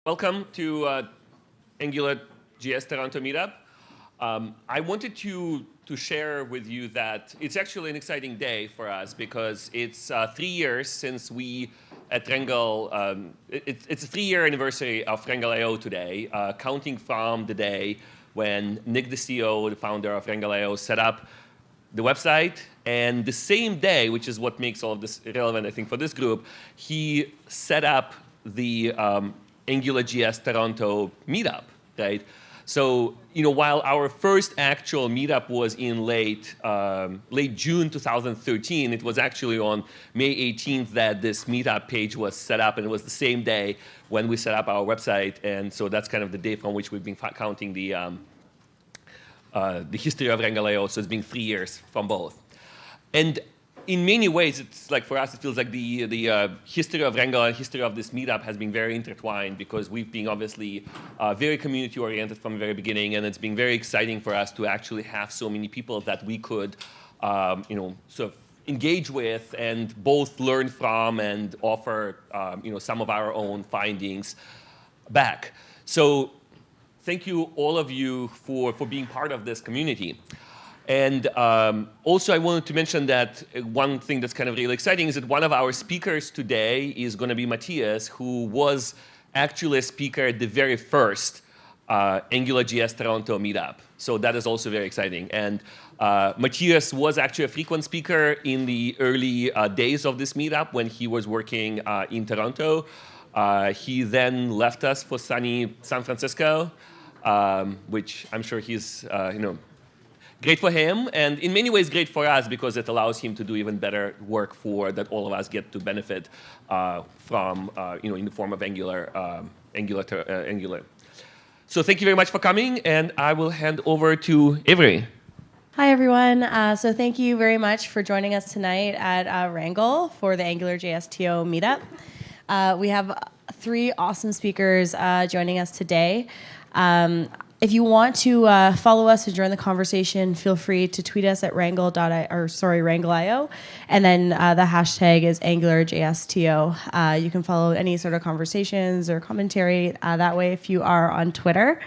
Welcome to AngularJS Toronto Meetup. I wanted to share with you that it's actually an exciting day for us because it's 3 years since we at Rangle, it's a 3-year anniversary of Rangle.io today, counting from the day when Nick, the CEO, the founder of Rangle.io, set up the website, and the same day, which is what makes all of this relevant, I think, for this group, he set up the AngularJS Toronto meetup, right? So, while our first actual meetup was in late June 2013, it was actually on May 18th that this meetup page was set up, and it was the same day when we set up our website, and so that's kind of the day from which we've been counting the history of Rangle.io, so it's been 3 years from both. And in many ways, it's like for us, it feels like the history of Rangle and history of this meetup has been very intertwined because we've been obviously very community-oriented from the very beginning, and it's been very exciting for us to actually have so many people that we could, sort of engage with and both learn from and offer, some of our own findings back. So thank you, all of you, for being part of this community. And also, I wanted to mention that one thing that's kind of really exciting is that one of our speakers today is going to be Matias, who was actually a speaker at the very first AngularJS Toronto meetup. So that is also very exciting. And Matias was actually a frequent speaker in the early days of this meetup when he was working in Toronto. He then left us for sunny San Francisco, which I'm sure he's, great for him, and in many ways great for us because it allows him to do even better work that all of us get to benefit from, in the form of Angular. So thank you very much for coming, and I will hand over to Augury. Hi, everyone. So thank you very much for joining us tonight at Rangle for the AngularJS TO meetup. We have 3 awesome speakers joining us today. If you want to follow us and join the conversation, feel free to tweet us at Rangle.io, and then the hashtag is AngularJSTO. You can follow any sort of conversations or commentary that way if you are on Twitter.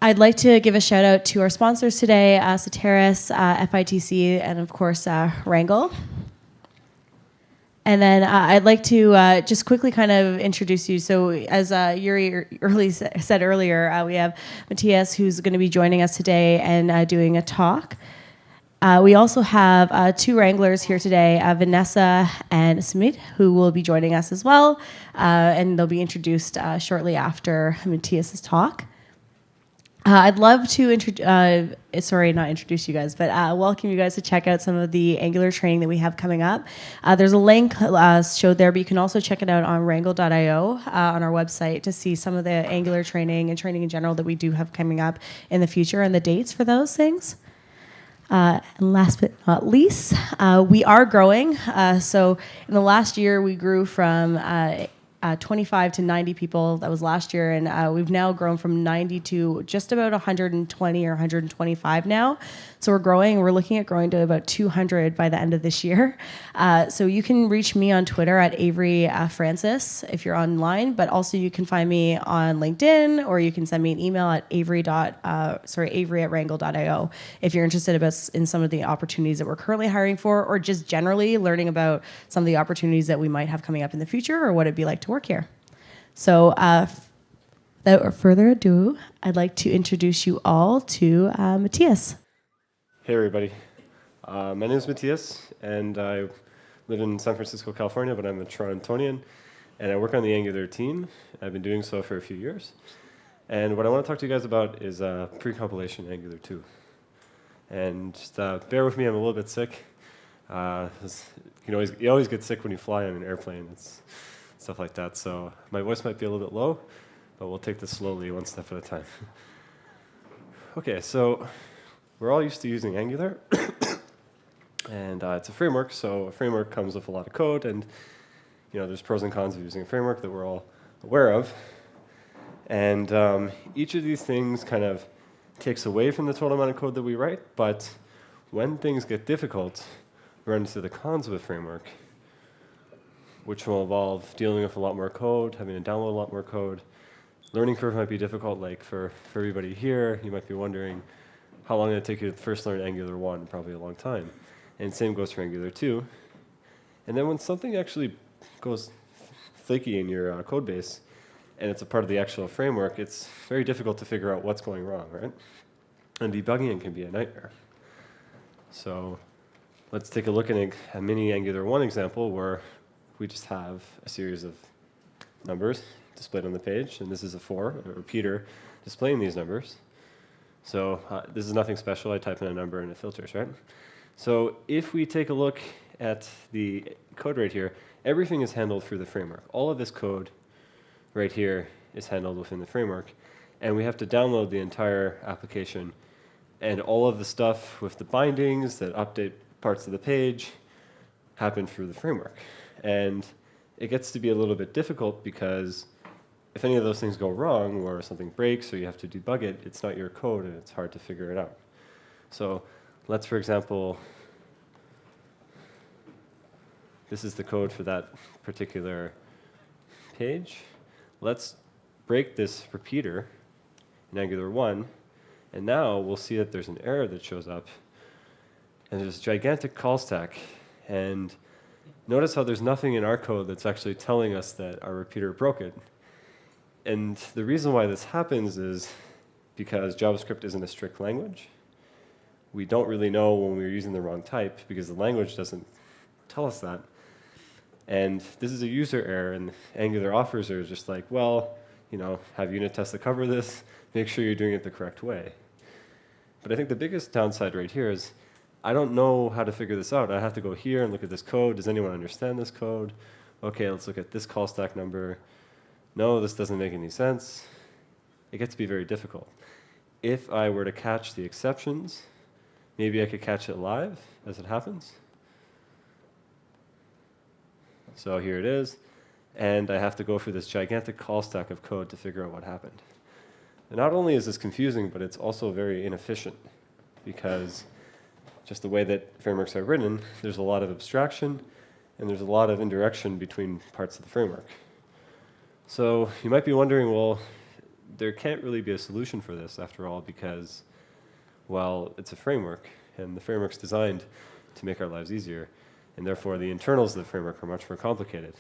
I'd like to give a shout out to our sponsors today, Soteris, FITC, and of course, Rangle. And then I'd like to just quickly kind of introduce you. So as Yuri said earlier, we have Matias, who's going to be joining us today and doing a talk. We also have 2 Wranglers here today, Vanessa and Sumit, who will be joining us as well. And they'll be introduced shortly after Matias's talk. I'd love to not introduce you guys, but welcome you guys to check out some of the Angular training that we have coming up. There's a link showed there, but you can also check it out on Rangle.io on our website to see some of the Angular training and training in general that we do have coming up in the future and the dates for those things. And last but not least, we are growing. So in the last year, we grew from 25 to 90 people. That was last year, and we've now grown from 90 to just about 120 or 125 now. So we're growing. We're looking at growing to about 200 by the end of this year. So you can reach me on Twitter at Augury Francis if you're online, but also you can find me on LinkedIn, or you can send me an email at Augury@Rangle.io if you're interested in some of the opportunities that we're currently hiring for, or just generally learning about some of the opportunities that we might have coming up in the future, or what it'd be like to work here. So without further ado, I'd like to introduce you all to Matias. Hey, everybody. My name is Matias, and I live in San Francisco, California, but I'm a Torontonian, and I work on the Angular team. I've been doing so for a few years. And what I want to talk to you guys about is pre-compilation Angular 2. And just bear with me, I'm a little bit sick. You always get sick when you fly on an airplane. It's stuff like that. So my voice might be a little bit low, but we'll take this slowly, one step at a time. Okay, so we're all used to using Angular, and it's a framework, so a framework comes with a lot of code, and there's pros and cons of using a framework that we're all aware of. And each of these things kind of takes away from the total amount of code that we write, but when things get difficult, we run into the cons of a framework. which will involve dealing with a lot more code, having to download a lot more code. Learning curve might be difficult, like for everybody here, you might be wondering how long did it take you to first learn Angular 1? Probably a long time. And same goes for Angular 2. And then when something actually goes flaky in your code base, and it's a part of the actual framework, it's very difficult to figure out what's going wrong, right? And debugging it can be a nightmare. So let's take a look at a mini Angular 1 example where we just have a series of numbers displayed on the page, and this is a a repeater displaying these numbers. So this is nothing special. I type in a number and it filters, right? So if we take a look at the code right here, everything is handled through the framework. All of this code right here is handled within the framework, and we have to download the entire application, and all of the stuff with the bindings that update parts of the page happen through the framework. And it gets to be a little bit difficult because if any of those things go wrong or something breaks or you have to debug it, it's not your code and it's hard to figure it out. So let's, for example, this is the code for that particular page. Let's break this repeater in Angular 1, and now we'll see that there's an error that shows up, and there's a gigantic call stack. And notice how there's nothing in our code that's actually telling us that our repeater broke it. And the reason why this happens is because JavaScript isn't a strict language. We don't really know when we're using the wrong type because the language doesn't tell us that. And this is a user error, and Angular offers are just like, well, have unit tests that cover this, make sure you're doing it the correct way. But I think the biggest downside right here is I don't know how to figure this out. I have to go here and look at this code. Does anyone understand this code? Okay, let's look at this call stack number. No, this doesn't make any sense. It gets to be very difficult. If I were to catch the exceptions, maybe I could catch it live as it happens. So here it is, and I have to go through this gigantic call stack of code to figure out what happened. And not only is this confusing, but it's also very inefficient because just the way that frameworks are written, there's a lot of abstraction and there's a lot of indirection between parts of the framework. So you might be wondering, well, there can't really be a solution for this after all because, well, it's a framework, and the framework's designed to make our lives easier, and therefore the internals of the framework are much more complicated.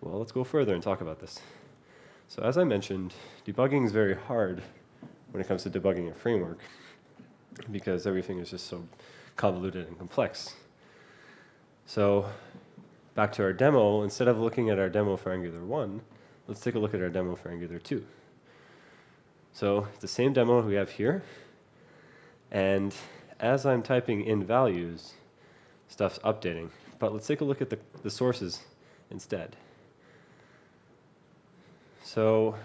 Well, let's go further and talk about this. So as I mentioned, debugging is very hard when it comes to debugging a framework because everything is just so convoluted and complex. So back to our demo, instead of looking at our demo for Angular 1, let's take a look at our demo for Angular 2. So it's the same demo we have here, and as I'm typing in values, stuff's updating. But let's take a look at the sources instead. So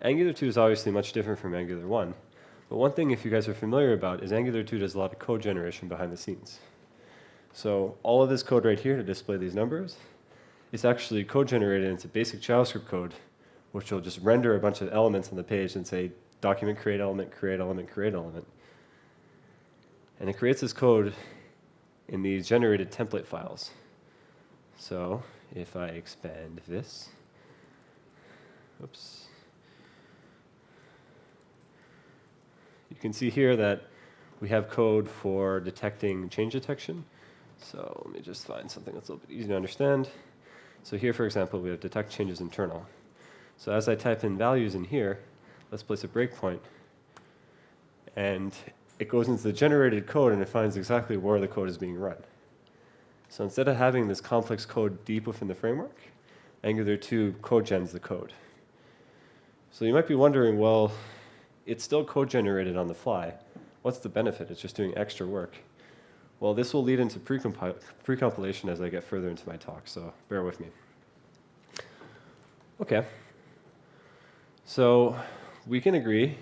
Angular 2 is obviously much different from Angular 1. But one thing, if you guys are familiar about, is Angular 2 does a lot of code generation behind the scenes. So all of this code right here to display these numbers is actually code generated into basic JavaScript code, which will just render a bunch of elements on the page and say document create element, create element, create element. And it creates this code in these generated template files. So if I expand this, oops, you can see here that we have code for detecting change detection. So let me just find something that's a little bit easier to understand. So here, for example, we have detect changes internal. So as I type in values in here, let's place a breakpoint. And it goes into the generated code and it finds exactly where the code is being run. So instead of having this complex code deep within the framework, Angular 2 code gens the code. So you might be wondering, well, it's still code generated on the fly. What's the benefit? It's just doing extra work. Well, this will lead into pre-compilation as I get further into my talk, so bear with me. Okay. So we can agree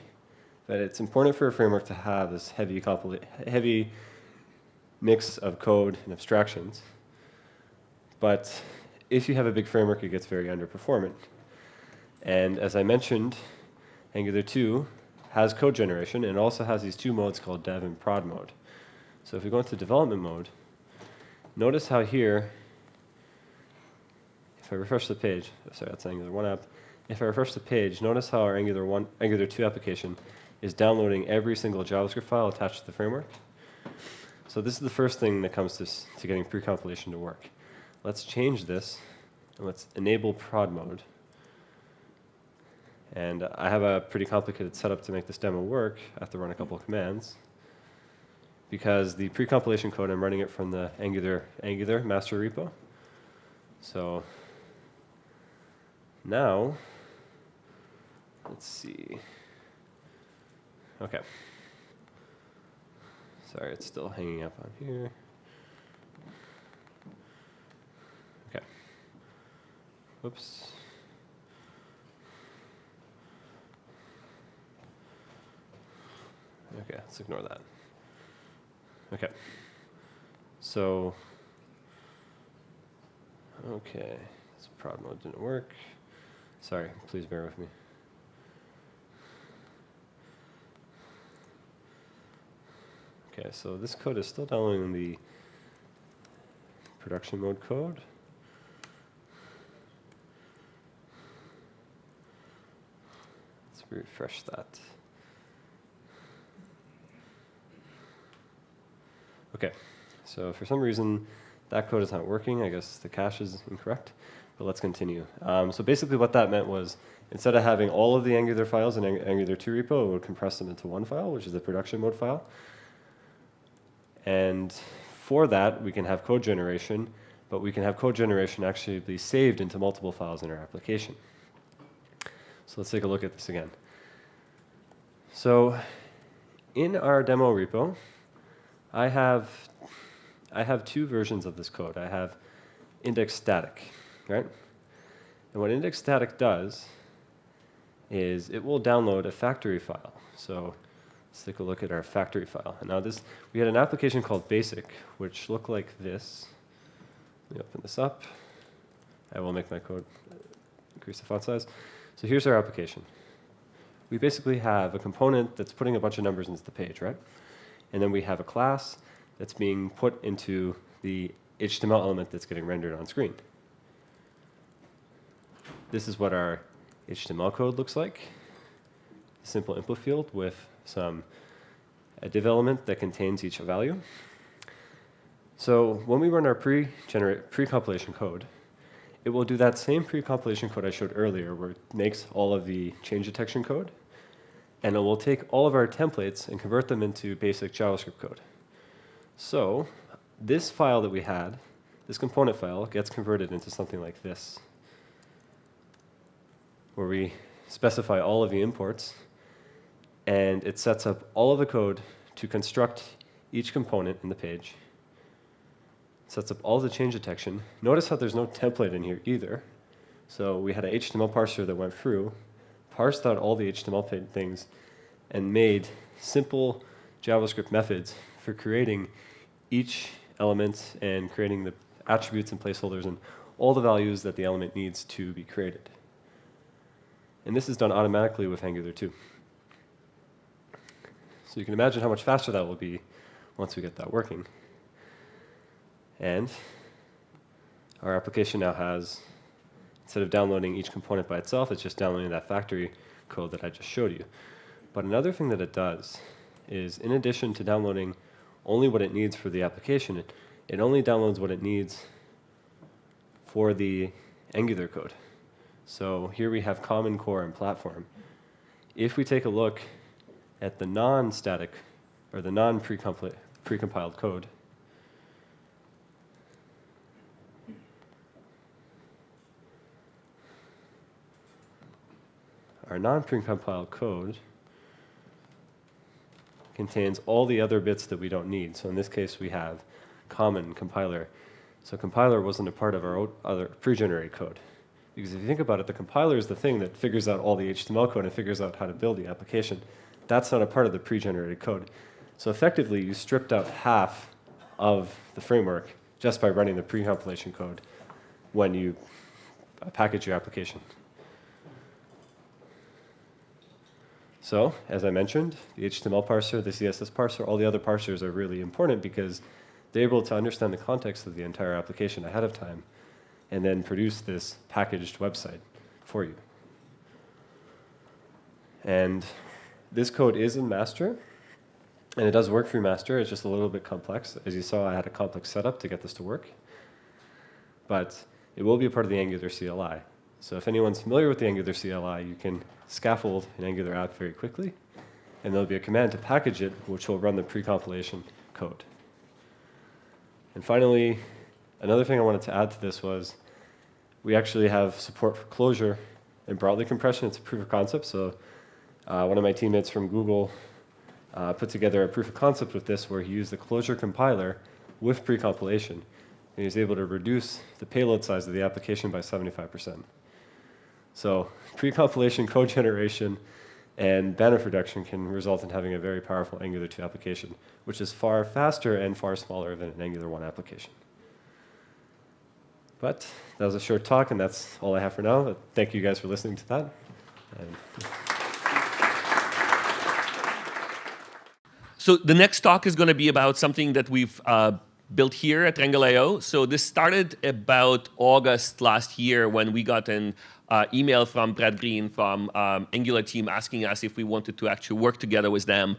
that it's important for a framework to have this heavy mix of code and abstractions. But if you have a big framework, it gets very underperformant. And as I mentioned, Angular 2 has code generation and also has these two modes called dev and prod mode. So if we go into development mode, notice how here if I refresh the page, sorry, that's Angular 1 app. If I refresh the page, notice how our Angular 2 application is downloading every single JavaScript file attached to the framework. So this is the first thing that comes to getting pre-compilation to work. Let's change this, and let's enable prod mode. And I have a pretty complicated setup to make this demo work. I have to run a couple of commands, because the pre-compilation code, I'm running it from the Angular master repo. So now, let's see. Okay. Sorry, it's still hanging up on here. Okay. Whoops. Okay, let's ignore that. Okay. So, okay, this prod mode didn't work. Sorry, please bear with me. Okay, so this code is still downloading the production mode code. Let's refresh that. Okay, so for some reason that code is not working. I guess the cache is incorrect, but let's continue. So basically what that meant was, instead of having all of the Angular files in Angular 2 repo, it would compress them into one file, which is the production mode file. And for that, we can have code generation, but we can have code generation actually be saved into multiple files in our application. So let's take a look at this again. So in our demo repo, I have two versions of this code. I have index static, right? And what index static does is it will download a factory file. So let's take a look at our factory file. And now we had an application called basic, which looked like this. Let me open this up. I will make my code increase the font size. So here's our application. We basically have a component that's putting a bunch of numbers into the page, right? And then we have a class that's being put into the HTML element that's getting rendered on screen. This is what our HTML code looks like. A simple input field with a div element that contains each value. So when we run our pre-compilation code, it will do that same pre-compilation code I showed earlier, where it makes all of the change detection code, and it will take all of our templates and convert them into basic JavaScript code. So this file that we had, this component file, gets converted into something like this, where we specify all of the imports, and it sets up all of the code to construct each component in the page. It sets up all the change detection. Notice how there's no template in here either. So we had an HTML parser that went through, parsed out all the HTML things, and made simple JavaScript methods for creating each element and creating the attributes and placeholders and all the values that the element needs to be created. And this is done automatically with Angular 2. So you can imagine how much faster that will be once we get that working. And our application now has, instead of downloading each component by itself, it's just downloading that factory code that I just showed you. But another thing that it does is, in addition to downloading only what it needs for the application, it only downloads what it needs for the Angular code. So here we have Common Core and Platform. If we take a look at the non-static, or the non-precompiled code, our non-precompiled code contains all the other bits that we don't need. So in this case, we have common compiler. So compiler wasn't a part of our other pre-generated code. Because if you think about it, the compiler is the thing that figures out all the HTML code and figures out how to build the application. That's not a part of the pre-generated code. So effectively, you stripped out half of the framework just by running the pre-compilation code when you package your application. So, as I mentioned, the HTML parser, the CSS parser, all the other parsers are really important because they're able to understand the context of the entire application ahead of time and then produce this packaged website for you. And this code is in master, and it does work through master. It's just a little bit complex. As you saw, I had a complex setup to get this to work. But it will be a part of the Angular CLI. So if anyone's familiar with the Angular CLI, you can scaffold an Angular app very quickly, and there'll be a command to package it, which will run the pre-compilation code. And finally, another thing I wanted to add to this was we actually have support for closure and broadly compression. It's a proof of concept. So one of my teammates from Google put together a proof of concept with this where he used the closure compiler with pre-compilation. And he was able to reduce the payload size of the application by 75%. So pre-compilation code generation and bandwidth reduction can result in having a very powerful Angular 2 application, which is far faster and far smaller than an Angular 1 application. But that was a short talk, and that's all I have for now. But thank you guys for listening to that. So the next talk is going to be about something that we've built here at Rangle.io. So this started about August last year when we got an email from Brad Green from Angular team asking us if we wanted to actually work together with them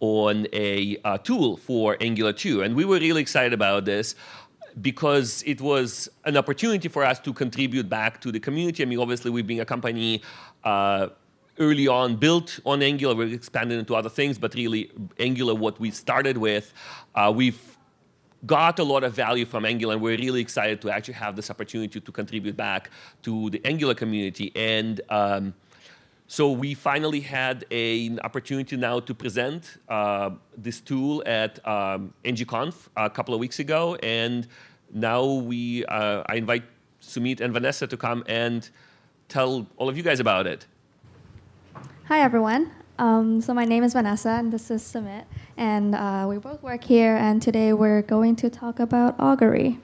on a tool for Angular 2. And we were really excited about this because it was an opportunity for us to contribute back to the community. I mean, obviously, we've been a company early on built on Angular. We've expanded into other things, but really Angular, what we started with, we've got a lot of value from Angular, and we're really excited to actually have this opportunity to contribute back to the Angular community. And so we finally had an opportunity now to present this tool at ngConf a couple of weeks ago, and now I invite Sumit and Vanessa to come and tell all of you guys about it. Hi, everyone. So my name is Vanessa, and this is Sumit. And we both work here, and today we're going to talk about Augury.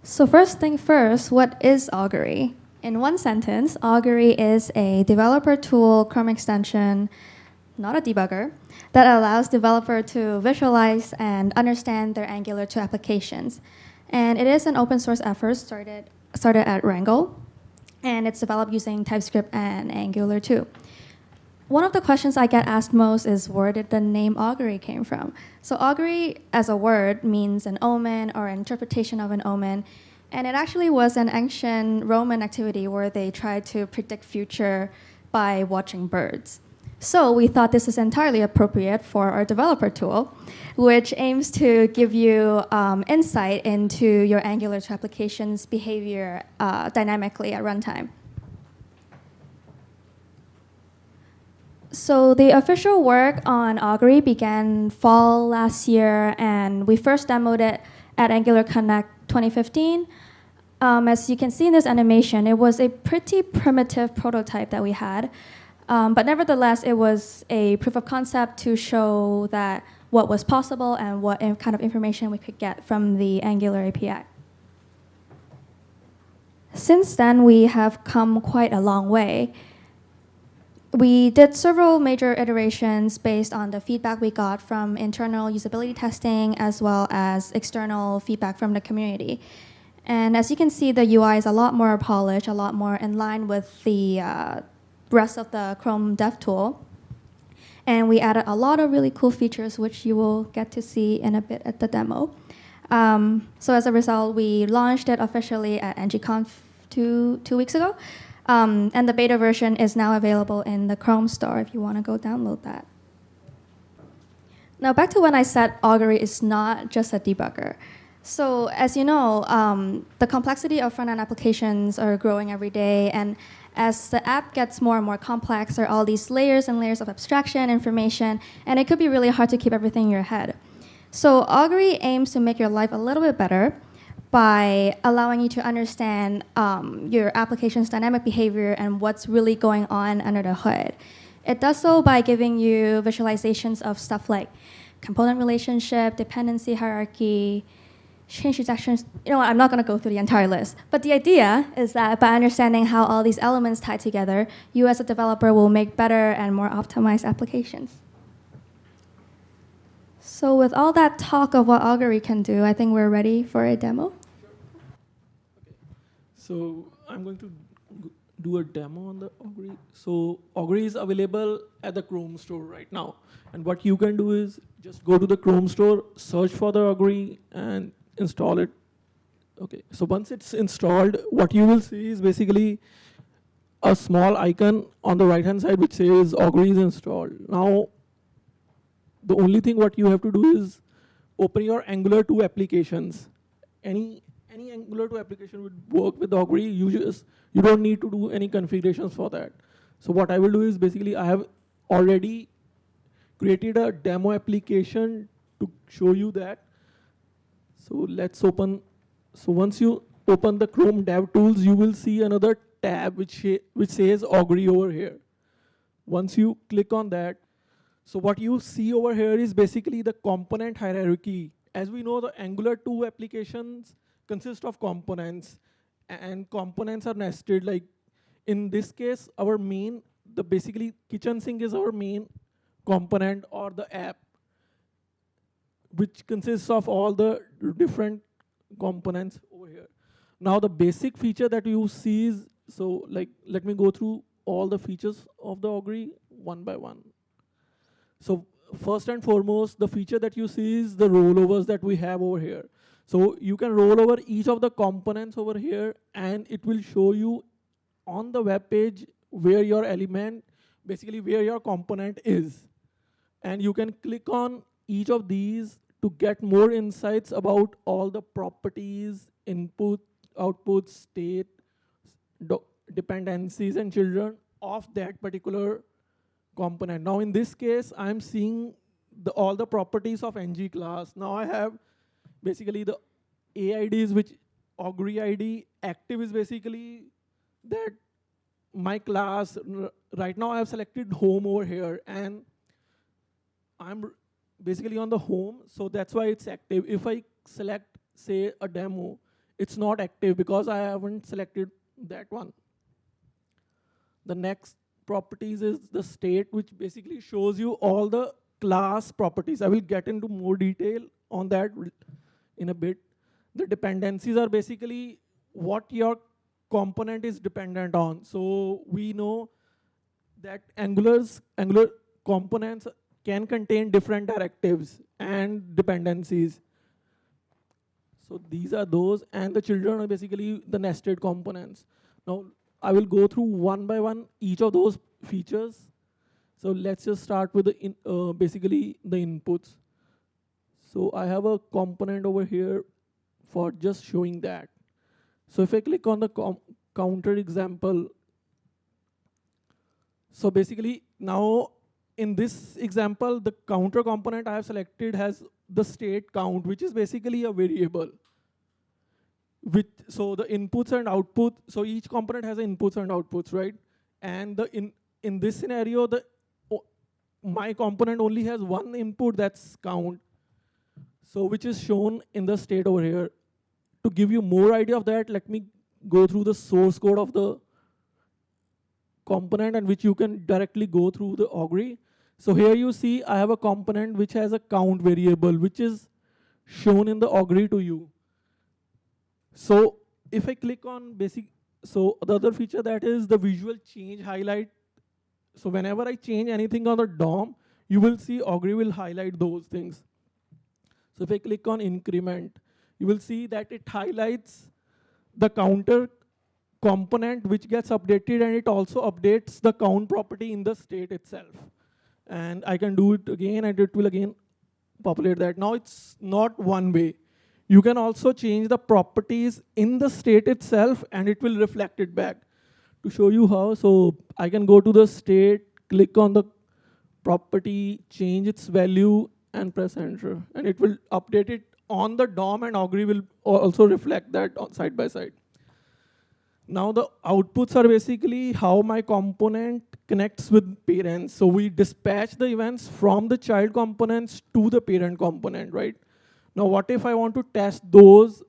So first thing first, what is Augury? In one sentence, Augury is a developer tool, Chrome extension, not a debugger, that allows developer to visualize and understand their Angular 2 applications. And it is an open source effort started at Rangle. And it's developed using TypeScript and Angular 2. One of the questions I get asked most is where did the name Augury came from? So Augury as a word means an omen or an interpretation of an omen. And it actually was an ancient Roman activity where they tried to predict future by watching birds. So we thought this is entirely appropriate for our developer tool, which aims to give you insight into your Angular 2 application's behavior dynamically at runtime. So the official work on Augury began fall last year, and we first demoed it at Angular Connect 2015. As you can see in this animation, it was a pretty primitive prototype that we had. But nevertheless, it was a proof of concept to show that what was possible and what kind of information we could get from the Angular API. Since then, we have come quite a long way. We did several major iterations based on the feedback we got from internal usability testing as well as external feedback from the community. And as you can see, the UI is a lot more polished, a lot more in line with the rest of the Chrome DevTool. And we added a lot of really cool features, which you will get to see in a bit at the demo. So as a result, we launched it officially at ngConf two weeks ago. And the beta version is now available in the Chrome store if you want to go download that. Now back to when I said Augury is not just a debugger. So as you know, the complexity of front-end applications are growing every day, and as the app gets more and more complex, there are all these layers and layers of abstraction, information, and it could be really hard to keep everything in your head. So Augury aims to make your life a little bit better by allowing you to understand your application's dynamic behavior and what's really going on under the hood. It does so by giving you visualizations of stuff like component relationship, dependency hierarchy, change transactions. You know what, I'm not going to go through the entire list. But the idea is that by understanding how all these elements tie together, you as a developer will make better and more optimized applications. So with all that talk of what Augury can do, I think we're ready for a demo. So I'm going to do a demo on the Augury. So Augury is available at the Chrome store right now. And what you can do is just go to the Chrome store, search for the Augury, and install it. Okay, so once it's installed, what you will see is basically a small icon on the right-hand side which says Augury is installed. Now, the only thing what you have to do is open your Angular 2 applications. Any Angular 2 application would work with Augury. You don't need to do any configurations for that. So what I will do is basically I have already created a demo application to show you that. So let's open. So once you open the Chrome DevTools, you will see another tab which says Augury over here. Once you click on that, so what you see over here is basically the component hierarchy. As we know, the Angular 2 applications consist of components, and components are nested. Like in this case, basically kitchen sink is our main component or the app, which consists of all the different components over here. Now the basic feature that you see is, so like let me go through all the features of the Augury one by one. So first and foremost, the feature that you see is the rollovers that we have over here. So you can roll over each of the components over here, and it will show you on the web page where your element, basically where your component is. And you can click on each of these to get more insights about all the properties, input, output, state, dependencies, and children of that particular component. Now in this case, I'm seeing all the properties of ng class. Now I have basically the AIDs, which Augury ID. Active is basically that my class. Right now I have selected home over here, and I'm basically on the home, so that's why it's active. If I select, say, a demo, it's not active because I haven't selected that one. The next properties is the state, which basically shows you all the class properties. I will get into more detail on that in a bit. The dependencies are basically what your component is dependent on. So we know that Angular components can contain different directives and dependencies. So these are those, and the children are basically the nested components. Now, I will go through one by one each of those features. So let's just start with basically the inputs. So I have a component over here for just showing that. So if I click on the counter example, so basically now in this example, the counter component I have selected has the state count, which is basically a variable. So the inputs and outputs, so each component has inputs and outputs, right? And in this scenario, my component only has one input, that's count, so which is shown in the state over here. To give you more idea of that, let me go through the source code of the component, and which you can directly go through the Augury. So here you see I have a component which has a count variable, which is shown in the Augury to you. So if I click on so the other feature, that is the visual change highlight. So whenever I change anything on the DOM, you will see Augury will highlight those things. So if I click on increment, you will see that it highlights the counter component which gets updated, and it also updates the count property in the state itself. And I can do it again, and it will again populate that. Now it's not one way. You can also change the properties in the state itself, and it will reflect it back. To show you how, so I can go to the state, click on the property, change its value, and press enter. And it will update it on the DOM, and Augury will also reflect that side by side. Now the outputs are basically how my component connects with parents. So we dispatch the events from the child components to the parent component, right? Now what if I want to test those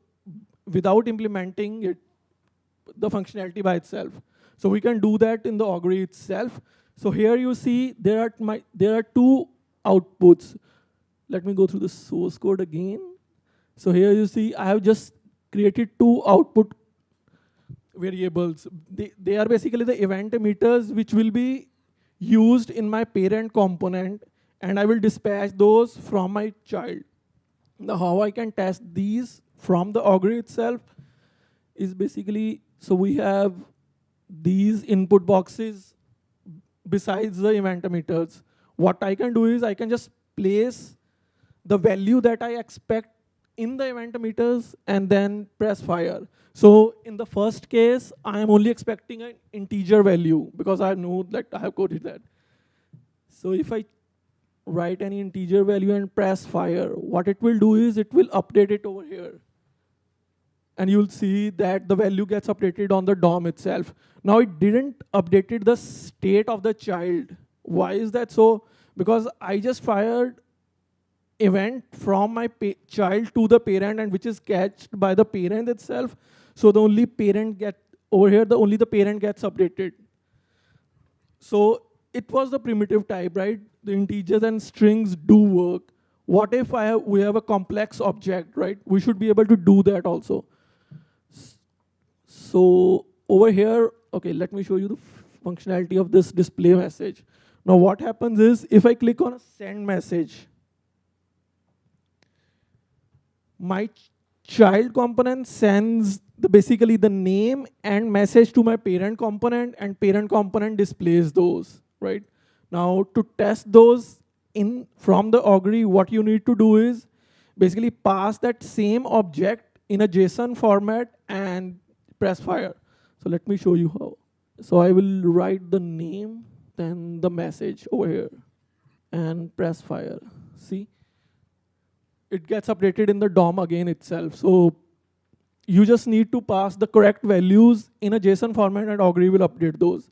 without implementing the functionality by itself? So we can do that in the Augury itself. So here you see there are two outputs. let me go through the source code again. So here you see I have just created 2 output variables. They are basically the event emitters which will be used in my parent component, and I will dispatch those from my child. Now how I can test these from the Augury itself is basically, so we have these input boxes besides the event emitters. What I can do is I can just place the value that I expect in the event emitters and then press fire. So in the first case, I am only expecting an integer value because I know that I have coded that. So if I write any integer value and press fire, what it will do is it will update it over here. And you'll see that the value gets updated on the DOM itself. Now it didn't updated the state of the child. Why is that so? Because I just fired event from my child to the parent, and which is catched by the parent itself. So the only parent over here, only the parent gets updated. So it was the primitive type, right? The integers and strings do work. What if we have a complex object, right? We should be able to do that also. So over here, okay, let me show you the functionality of this display message. Now what happens is, if I click on a send message, my child component sends basically the name and message to my parent component, and parent component displays those, right? Now to test those from the Augury, what you need to do is basically pass that same object in a JSON format and press fire. So let me show you how. So I will write the name, then the message over here, and press fire. See? It gets updated in the DOM again itself. So you just need to pass the correct values in a JSON format, and Augury will update those.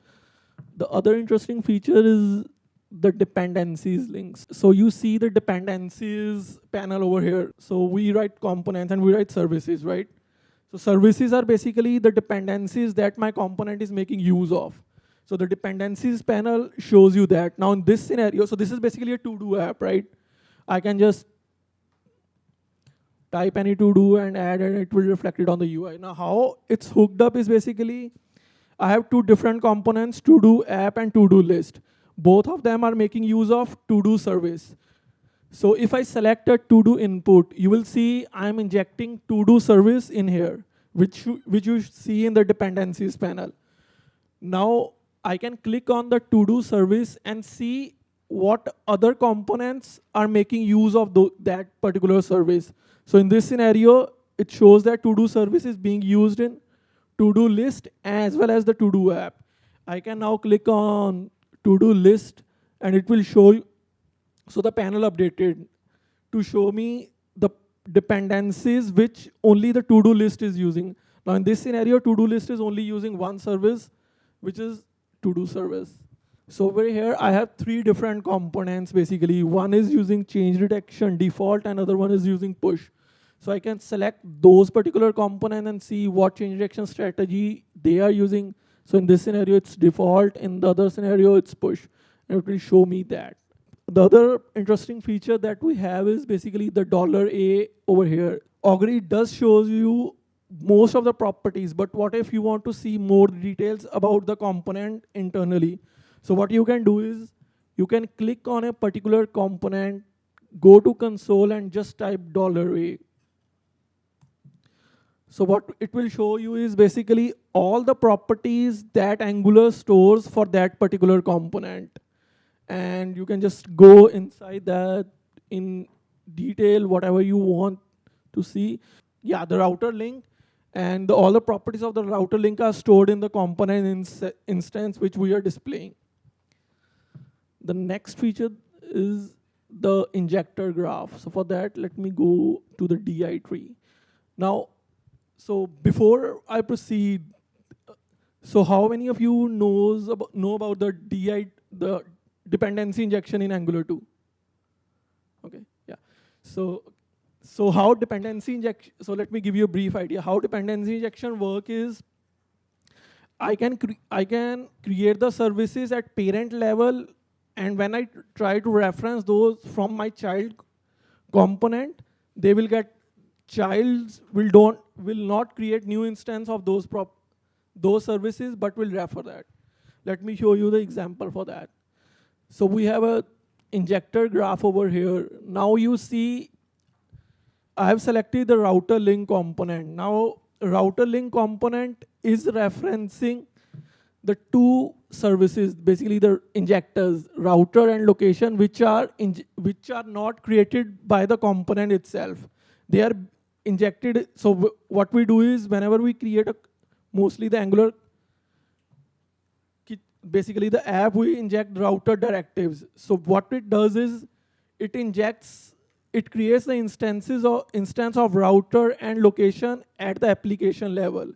The other interesting feature is the dependencies links. So you see the dependencies panel over here. So we write components and we write services, right? So services are basically the dependencies that my component is making use of. So the dependencies panel shows you that. Now in this scenario, so this is basically a to-do app, right? I can just type any to-do and add, and it will reflect it on the UI. Now how it's hooked up is basically, I have 2 different components, to-do app and to-do list. Both of them are making use of to-do service. So if I select a to-do input, you will see I'm injecting to-do service in here, which you see in the dependencies panel. Now I can click on the to-do service and see what other components are making use of that particular service. So in this scenario, it shows that to-do service is being used in to-do list as well as the to-do app. I can now click on to-do list, and it will show you, so the panel updated to show me the dependencies which only the to-do list is using. Now in this scenario, to-do list is only using one service, which is to-do service. So over here, I have 3 different components basically. One is using change detection default, and another one is using push. So I can select those particular components and see what change detection strategy they are using. So in this scenario, it's default. In the other scenario, it's push. And it will show me that. The other interesting feature that we have is basically the $A over here. Augury does show you most of the properties, but what if you want to see more details about the component internally? So what you can do is, you can click on a particular component, go to console and just type $A. So what it will show you is basically all the properties that Angular stores for that particular component. And you can just go inside that in detail, whatever you want to see. Yeah, the router link and all the properties of the router link are stored in the component instance which we are displaying. The next feature is the injector graph. So for that, let me go to the DI tree. Now, so before I proceed, so how many of you know about the dependency injection in Angular 2? Okay, yeah. So how dependency injection, so let me give you a brief idea. How dependency injection work is, I can create the services at parent level, and when I try to reference those from my child component, they will get childs will not create new instance of those services, but will refer that. Let me show you the example for that. So we have a injector graph over here. Now you see I have selected the router link component. Now router link component is referencing the two services, basically the injectors, router and location, which are not created by the component itself. They are injected. So what we do is whenever we create mostly the Angular, basically the app, we inject router directives. So what it does is it creates the instance of router and location at the application level.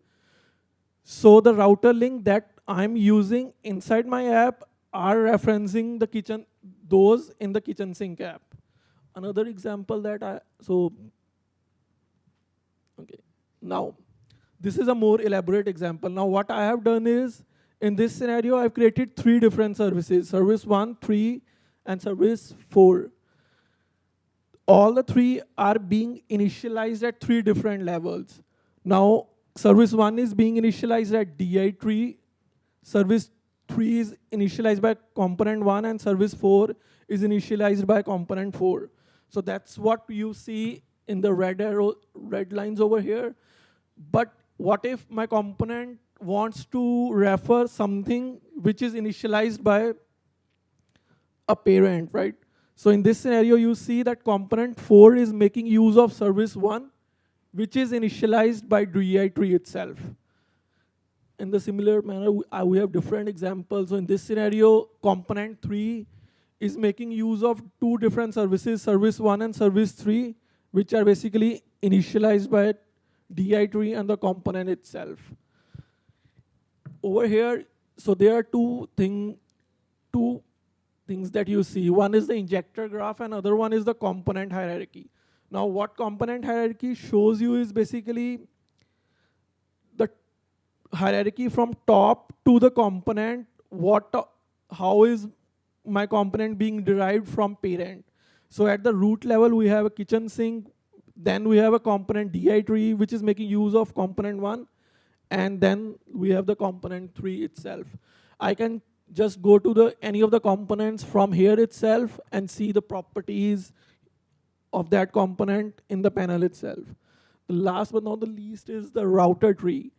So the router link that I'm using inside my app are referencing those in the kitchen sink app. Another example okay. Now, this is a more elaborate example. Now what I have done is, in this scenario, I've created 3 different services, service 1, 3, and service 4. All the 3 are being initialized at 3 different levels. Now, service 1 is being initialized at di3, service 3 is initialized by component 1, and service 4 is initialized by component 4. So that's what you see in the red lines over here. But what if my component wants to refer something which is initialized by a parent, right? So in this scenario, you see that component 4 is making use of service 1, which is initialized by di3 itself. In the similar manner, we have different examples. So in this scenario, component 3 is making use of 2 different services, service 1 and service 3, which are basically initialized by di3 and the component itself. Over here, so there are two things that you see. One is the injector graph, and other one is the component hierarchy. Now, what component hierarchy shows you is basically the hierarchy from top to the component. How is my component being derived from parent? So at the root level, we have a kitchen sink. Then we have a component di3, which is making use of component 1. And then we have the component 3 itself. I can just go to any of the components from here itself and see the properties of that component in the panel itself. The last but not the least is the router tree.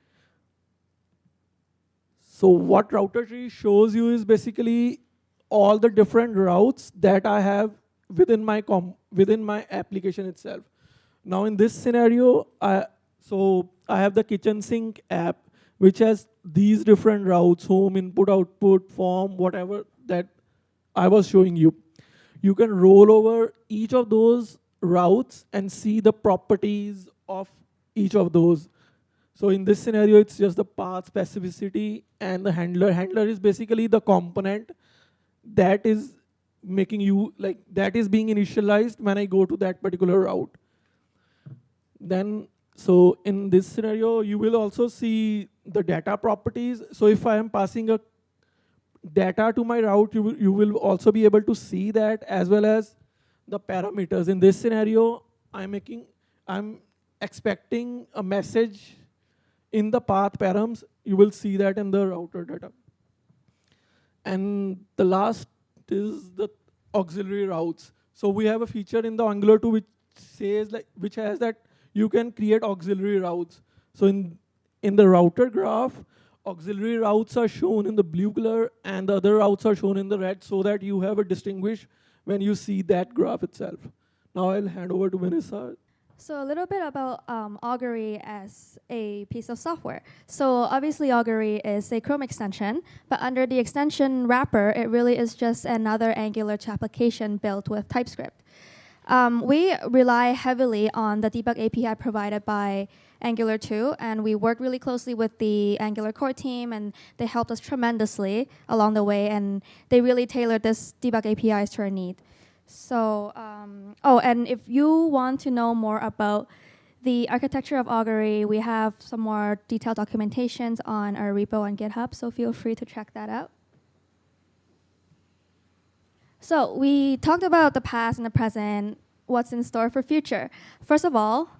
So what router tree shows you is basically all the different routes that I have within my application itself. Now in this scenario, I have the kitchen sink app, which has these different routes: home, input, output, form, whatever that I was showing you. You can roll over each of those routes and see the properties of each of those. So in this scenario, it's just the path specificity and the handler. Handler is basically the component that is that is being initialized when I go to that particular route. Then, so in this scenario, you will also see the data properties. So if I am passing a data to my route, you will also be able to see that, as well as the parameters. In this scenario, I'm expecting a message in the path params. You will see that in the router data. And the last is the auxiliary routes. So we have a feature in the Angular 2 which has that you can create auxiliary routes. So in the router graph, auxiliary routes are shown in the blue color and the other routes are shown in the red, so that you have a distinguish when you see that graph itself. Now I'll hand over to Vanessa. So a little bit about Augury as a piece of software. So obviously Augury is a Chrome extension, but under the extension wrapper, it really is just another Angular 2 application built with TypeScript. We rely heavily on the debug API provided by Angular 2, and we work really closely with the Angular core team, and they helped us tremendously along the way, and they really tailored this debug APIs to our need. So, and if you want to know more about the architecture of Augury, we have some more detailed documentations on our repo on GitHub, so feel free to check that out. So we talked about the past and the present, what's in store for future. First of all,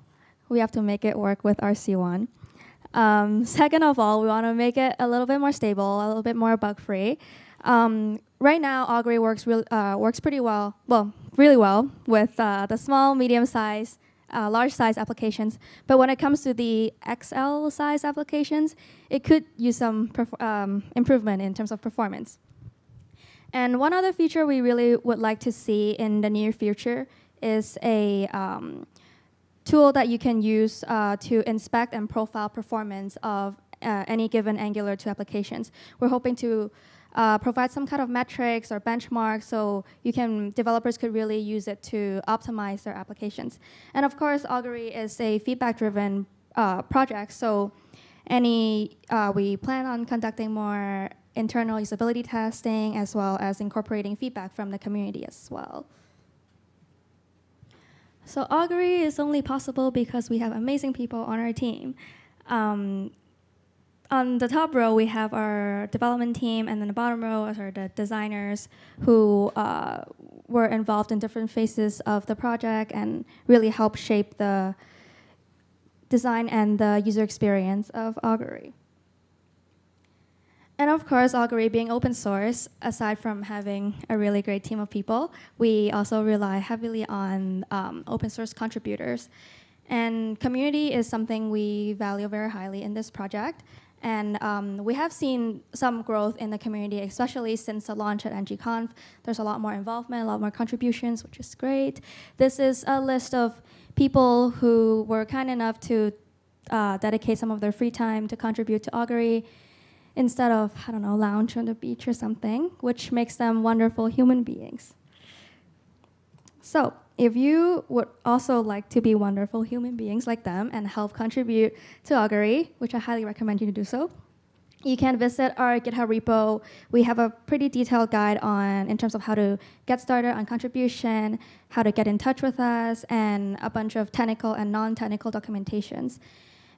we have to make it work with RC1. Second of all, we want to make it a little bit more stable, a little bit more bug-free. Right now, Augury works pretty well, really well with the small, medium-size, large-size applications. But when it comes to the XL-size applications, it could use some improvement in terms of performance. And one other feature we really would like to see in the near future is a tool that you can use to inspect and profile performance of any given Angular 2 applications. We're hoping to provide some kind of metrics or benchmarks so developers could really use it to optimize their applications. And of course, Augury is a feedback-driven project, so we plan on conducting more internal usability testing as well as incorporating feedback from the community as well. So Augury is only possible because we have amazing people on our team. On the top row, we have our development team, and then the bottom row are the designers who were involved in different phases of the project and really helped shape the design and the user experience of Augury. And of course, Augury being open source, aside from having a really great team of people, we also rely heavily on open source contributors. And community is something we value very highly in this project. And we have seen some growth in the community, especially since the launch at ngconf. There's a lot more involvement, a lot more contributions, which is great. This is a list of people who were kind enough to dedicate some of their free time to contribute to Augury, instead of, I don't know, lounge on the beach or something, which makes them wonderful human beings. So if you would also like to be wonderful human beings like them and help contribute to Augury, which I highly recommend you to do so, you can visit our GitHub repo. We have a pretty detailed guide in terms of how to get started on contribution, how to get in touch with us, and a bunch of technical and non-technical documentations.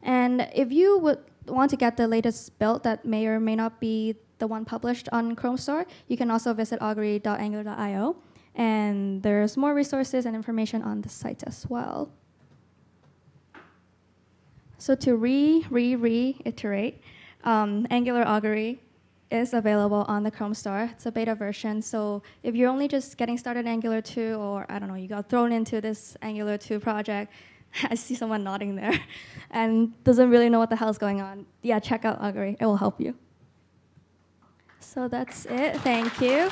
And if you would want to get the latest build that may or may not be the one published on Chrome Store, you can also visit Augury.Angular.io. And there's more resources and information on the site as well. So to reiterate, Angular Augury is available on the Chrome Store. It's a beta version. So if you're only just getting started in Angular 2, or I don't know, you got thrown into this Angular 2 project, I see someone nodding there, and doesn't really know what the hell's going on. Yeah, check out Augury. It will help you. So that's it. Thank you.